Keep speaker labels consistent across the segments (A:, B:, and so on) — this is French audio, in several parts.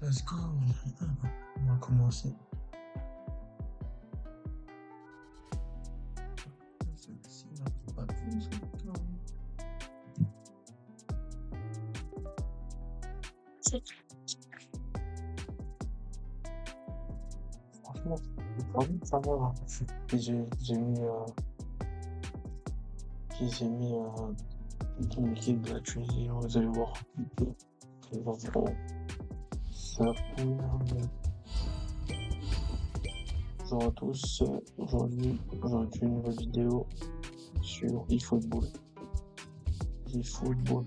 A: Let's go. On va commencer. Celui-ci n'a pas tout son temps. Franchement, j'ai pas envie de savoir. Puis j'ai mis une équipe de la Tunisie, vous allez voir. C'est vraiment ça. Bonjour à tous, aujourd'hui une nouvelle vidéo sur eFootball. eFootball.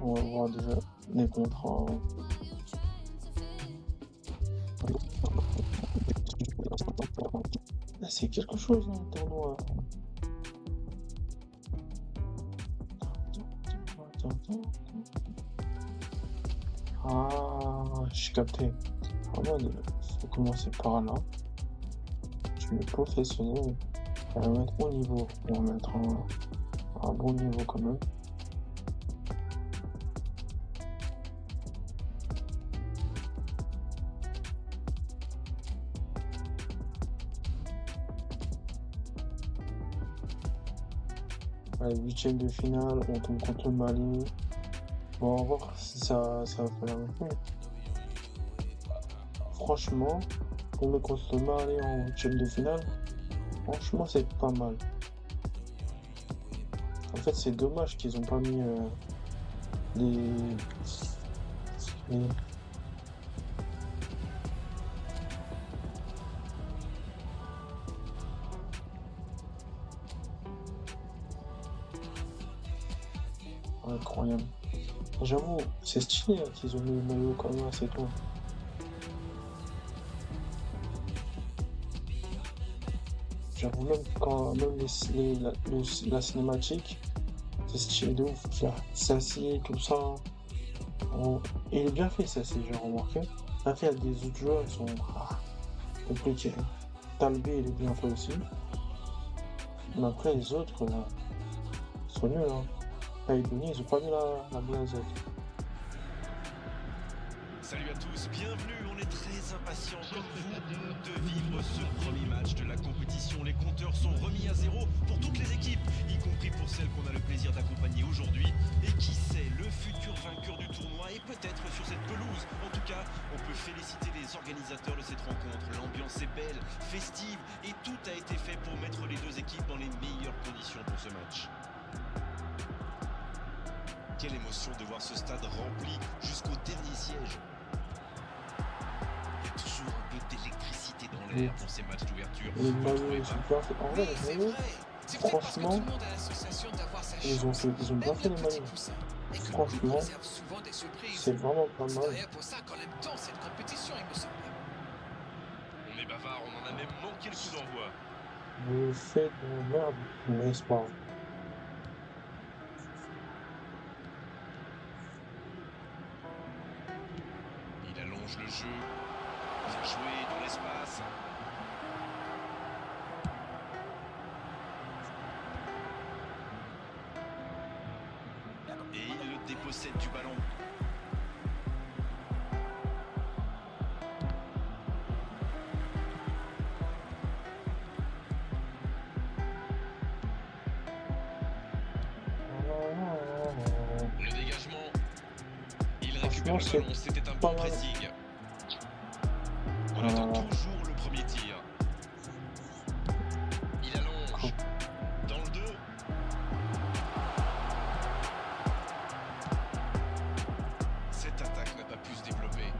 A: On va voir déjà les contrats. Là, c'est quelque chose, hein, le tournoi. Attends. Ah, j'ai capté. En mode, faut commencer par là. Tu es professionnel. On va mettre au niveau. On va mettre un bon niveau quand même. Allez, 8e de finale, on tombe contre le Mali. Bon, on va voir si ça va faire la même chose. Franchement, tomber contre le Mali en 8e de finale, franchement, c'est pas mal. En fait, c'est dommage qu'ils ont pas mis les... Incroyable. J'avoue, c'est stylé hein, qu'ils ont mis le maillot comme ça, c'est tout. J'avoue, la cinématique, c'est stylé de ouf. Sassi, tout ça. Oh, il est bien fait, Sassi, j'ai remarqué. Après, il y a des autres joueurs qui sont compliqués. Talbé, il est bien fait aussi. Mais après, les autres, là, ils sont nuls. Hein. Ils ont pas mis la blasette.
B: Salut à tous, bienvenue, on est très impatients comme vous de vivre ce premier match de la compétition. Les compteurs sont remis à zéro pour toutes les équipes, y compris pour celles qu'on a le plaisir d'accompagner aujourd'hui. Et qui sait, le futur vainqueur du tournoi est peut-être sur cette pelouse. En tout cas, on peut féliciter les organisateurs de cette rencontre. L'ambiance est belle, festive et tout a été fait pour mettre les deux équipes dans les meilleures conditions pour ce match. Quelle émotion de voir ce stade rempli jusqu'au dernier siège. Il y a toujours un peu d'électricité dans l'air pour ces matchs d'ouverture.
A: Les maillots sont bien faits. En vrai, les maillots, franchement, ils ont bien fait les maillots. Franchement, c'est vraiment pas mal.
B: On est bavard, on en a même manqué le coup d'envoi.
A: Vous faites de la merde, mais c'est pas grave.
B: Il allonge le jeu. Bien joué dans l'espace. Et il dépossède du ballon. Le dégagement. Il récupère le ballon, c'était un bon pressing. On attend toujours le premier tir. Il allonge. Dans le 2. Cette attaque n'a pas pu se développer.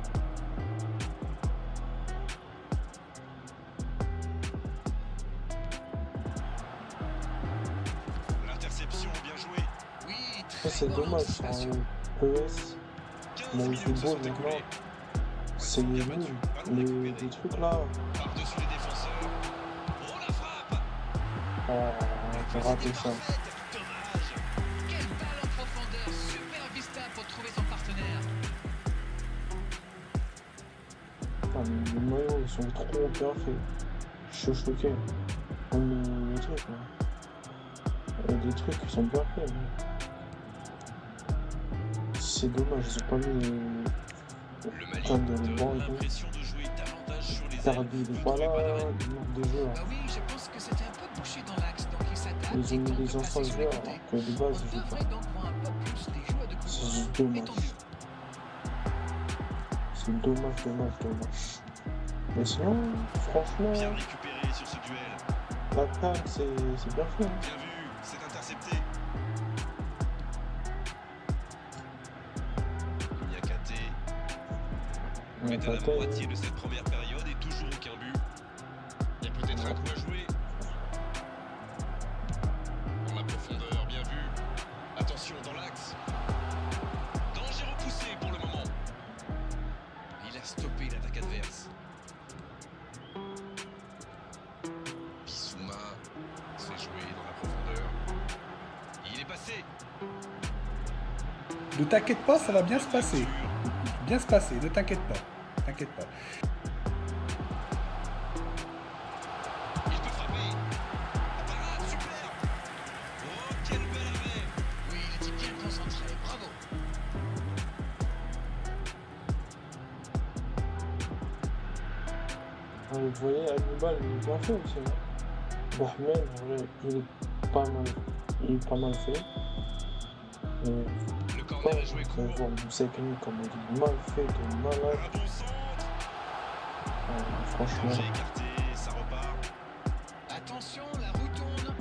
B: L'interception, bien joué. Oui,
A: C'est dommage, hein, PS, mon football maintenant, c'est nul. Les trucs là,
B: Par-dessus les défenseurs. Oh la frappe.
A: j'ai raté ça.
C: Dommage. Quelle balle en profondeur, super vista pour trouver son partenaire.
A: Les maillots ils sont trop bien faits. Je suis choqué. Comme les trucs là. Il y a des trucs qui sont bien faits. Mais... c'est dommage, ils ont pas mis
B: Le Mali
A: Comme de
B: donne
A: bon et tout.
B: l'impression de jouer davantage sur les ailes.
A: Tardy, il est pas là, il manque de joueurs.
C: Ah oui, je pense que c'était un peu bouché dans l'axe, donc il s'adapte.
A: Ils ont mis des anciens joueurs,
C: côtés.
A: alors que de base,
C: On
A: ils jouent pas.
C: devrait donc voir un peu plus les joueurs de
A: C'est
C: couloir.
A: juste dommage.
C: Étendu.
A: C'est dommage. Mais sinon, franchement,
B: Bien récupéré sur ce duel.
A: l'attaque, c'est bien fait. Hein.
B: Bien vu, c'est intercepté. Niakate
A: On
B: est
A: a
B: à la
A: pas
B: moitié de cette première période et toujours aucun but. Il y a peut-être un coup à jouer. Dans la profondeur, bien vu. Attention dans l'axe. Danger repoussé pour le moment. Il a stoppé l'attaque adverse. Bissouma se fait jouer dans la profondeur. Il est passé.
D: Ne t'inquiète pas, ça va bien se passer. Bien se passer, ne t'inquiète pas. T'inquiète pas.
B: Il peut frapper. La parade, superbe. Oh, quel bel arrêt.
C: Oui, il était bien concentré, bravo.
A: Vous voyez, Hannibal, il est bien fait aussi. Hein. Bahman, en vrai, il est pas mal fait. Mais
B: Le
A: pas,
B: corner est joué
A: on
B: court.
A: voit Moussakni comme il est mal fait, de malade.
B: Un bon centre.
A: Franchement,
B: Danger écarté, ça repart.
C: Attention, la roue tourne.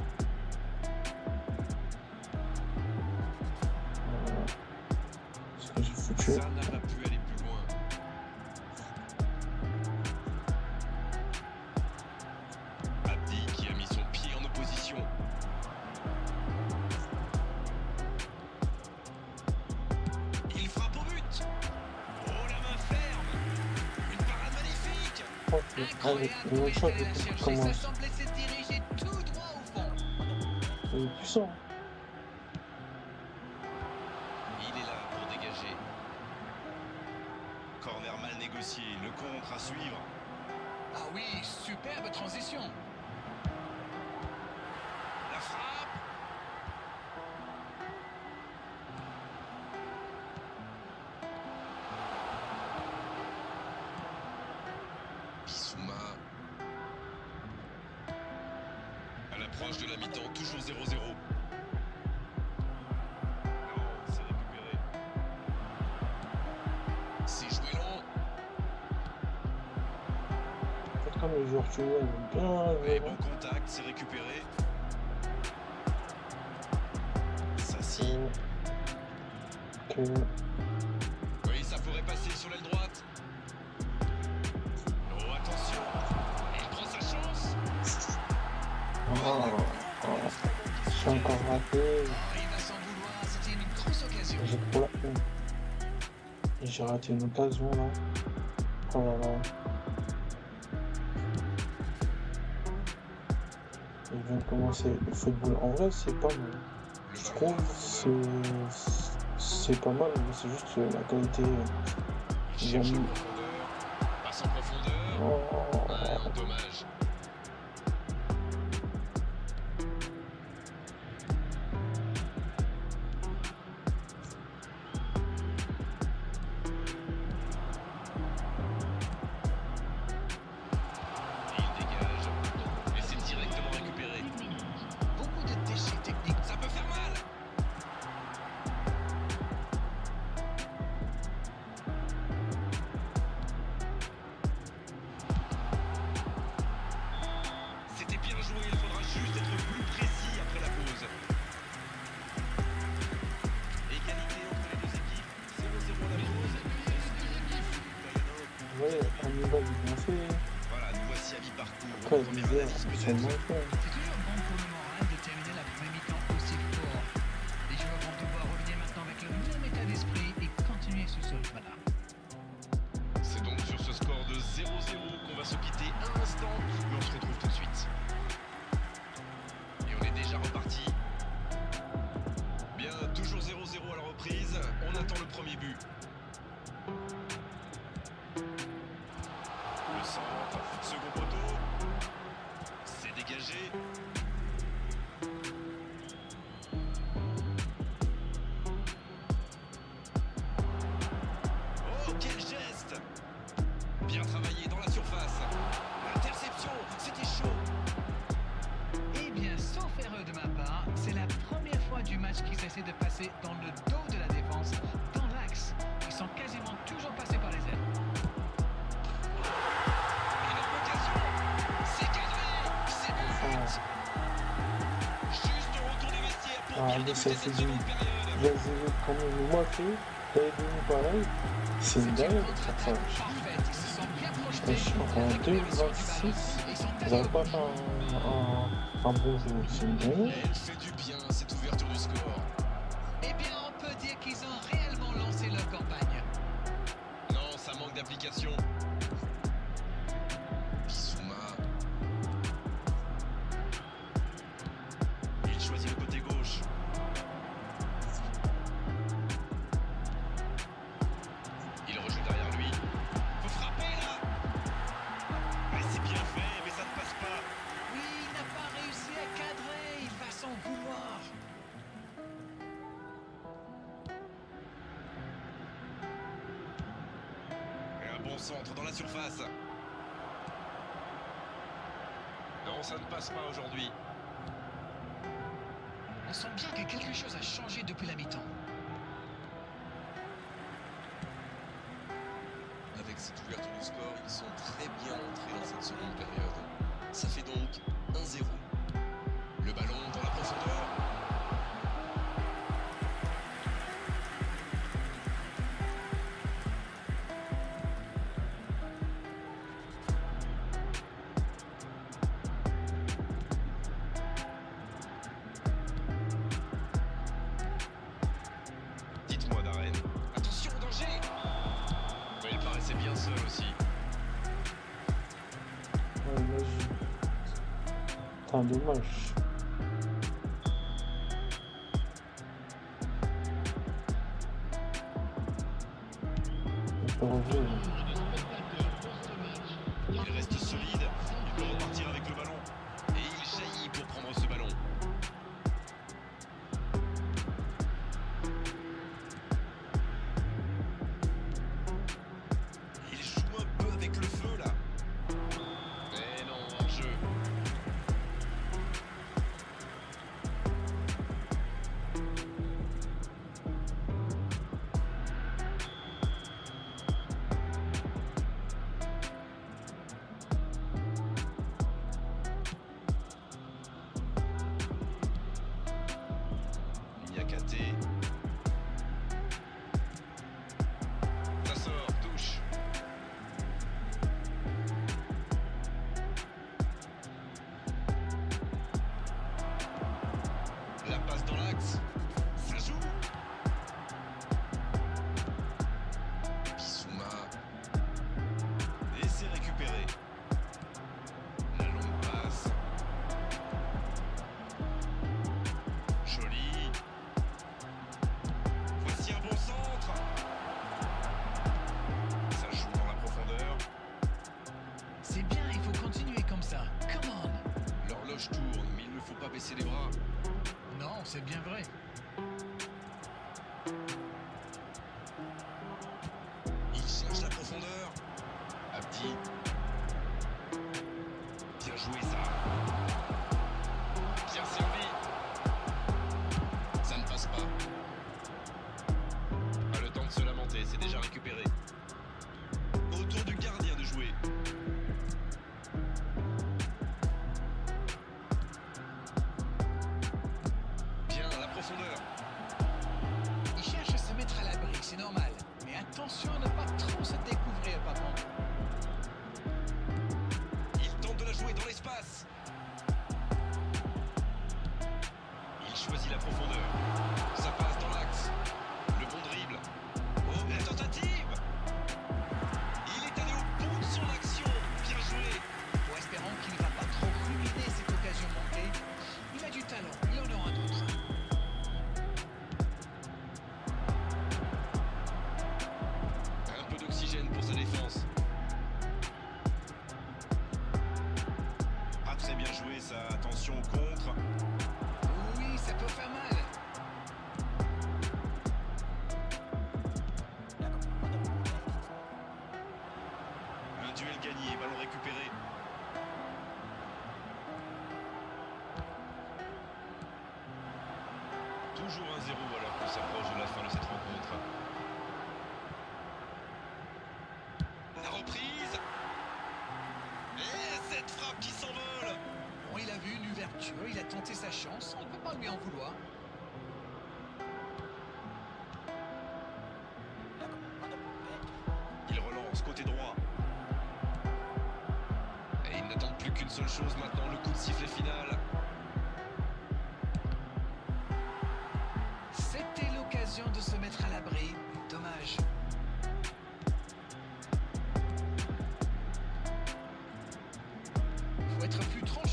A: ce que j'ai foutu.
B: Ça n'a pas pu aller plus loin. Abdi qui a mis son pied en opposition. Il frappe au but. Oh, la main ferme. Une parade magnifique.
A: Allez, une autre chose,
C: Incroyable, il a cherché, ça
A: commence.
C: semblait se diriger tout droit au fond.
A: Il est puissant.
B: Il est là pour dégager. Corner mal négocié, le contre à suivre.
C: Ah oui, superbe transition.
B: La frappe. Bissouma. À l'approche de la mi-temps, toujours 0-0. Non, c'est récupéré. C'est joué long.
A: En tout cas, les joueurs tunisiens, ils ont bien
B: Et
A: joué.
B: bon contact, c'est récupéré. Sassi.
A: Ok.
B: Oui, ça pourrait passer sur l'aile droite. Oh, attention. Il prend sa chance.
A: J'ai encore raté.
C: Oh, il va s'en vouloir, c'était une grosse occasion.
A: J'ai trop la haine. Et j'ai raté une occasion là. Oh là là. Il vient de commencer le football. En vrai, c'est pas mal. Je trouve c'est pas mal, mais c'est juste la qualité.
B: Il
A: Ils ont
B: cherche
A: mis.
B: en profondeur. Passe en profondeur.
A: Oh.
B: Ouais, dommage. Et il dégage. Et c'est directement récupéré.
C: Beaucoup de déchets techniques.
B: Ça peut faire mal. C'était bien joué, il faudra juste être plus précis après la pause. Égalité entre les deux équipes, 0-0 à la pause.
A: Ouais, Hannibal est bien fait.
B: Voilà, nous voici à mi-parcours.
A: Après, les
B: Première
A: joueurs,
B: analyse
A: ils sont
B: peut-être.
A: mal faits.
C: C'est toujours bon pour le moral de terminer la première mi-temps aussi fort. Les joueurs vont devoir revenir maintenant avec le même état d'esprit et continuer sur ce rythme-là.
B: C'est donc sur ce score de 0-0 qu'on va se quitter un instant, mais on se retrouve tout de suite. Et on est déjà reparti. Bien, toujours 0-0 à la reprise. On attend le premier but. Le centre, second poteau. C'est dégagé.
C: passer dans le dos de la défense, dans l'axe. Ils sont quasiment toujours passés par les ailes.
B: Énorme occasion. C'est cadré. C'est but. Juste retour des vestiaires pour bien
A: mais
B: débuter
A: ça
B: cette
A: fait du
B: seconde période.
A: bien quand même moitié. T'avais devenu pareil. C'est une dingue de faire ça.
C: Parfaite. Ils se sont bien projetés.
A: En 2026, ils n'arrivent pas à faire un bon jeu. C'est une dingue.
B: Elle fait du bien cette ouverture du score.
C: Eh bien, on peut dire qu'ils ont réellement lancé leur campagne.
B: Non, ça manque d'application. Bissouma. Il choisit le côté gauche. Il rejoue derrière lui. Faut frapper là. Ouais, c'est bien fait, mais ça ne passe pas.
C: Oui, il n'a pas réussi à cadrer. Il va s'en vouloir.
B: Et un bon centre dans la surface. Non, ça ne passe pas aujourd'hui.
C: On sent bien que quelque chose a changé depuis la mi-temps.
B: Avec cette ouverture du score, ils sont très bien entrés dans cette seconde période. Ça fait donc 1-0. Le ballon dans la profondeur. Dites-moi, Darren. Attention, danger! Ouais, il paraissait bien seul aussi.
A: Ouais, là, putain, dommage. On peut rejouer.
B: Il reste solide. Il peut repartir avec le ballon. Et il jaillit pour prendre ce ballon. Il joue un peu avec le feu là. Mais non, hors jeu. Niakate. Ça sort, touche. La passe dans l'axe. Ça joue. Bissouma. Et c'est récupéré. La longue passe. Joli. Voici un bon centre. Ça joue dans la profondeur.
C: C'est bien, il faut continuer comme ça. Come on.
B: L'horloge tourne, mais il ne faut pas baisser les bras.
C: Non, c'est bien vrai.
B: Il cherche la profondeur. Abdi. Bien joué ça. Bien servi. Ça ne passe pas. Pas le temps de se lamenter, c'est déjà récupéré. Autour du gardien de jouer. Bien, la profondeur.
C: Il cherche à se mettre à l'abri, c'est normal. Mais attention à ne pas trop se découvrir, par contre.
B: Il tente de la jouer dans l'espace. Il choisit la profondeur. Ça passe dans l'axe. Le bon dribble. Oh, la tentative. Il est allé au bout de son action. Bien joué.
C: Bon, espérons qu'il ne va pas trop ruminer cette occasion manquée. Il a du talent, il en aura d'autres.
B: Un peu d'oxygène pour sa défense. Pas très bien joué ça. Attention au contre.
C: Oui, ça peut faire mal.
B: Un duel gagné, ballon récupéré. Toujours 1-0 alors qu'on s'approche de la fin de cette rencontre. La reprise. Et cette frappe qui s'envole.
C: Bon, il a vu une ouverture, il a tenté sa chance, on ne peut pas lui en vouloir.
B: Il relance côté droit. Et il n'attend plus qu'une seule chose maintenant, le coup de sifflet final.
C: C'était l'occasion de se mettre à l'abri. Dommage. Faut être plus tranchant.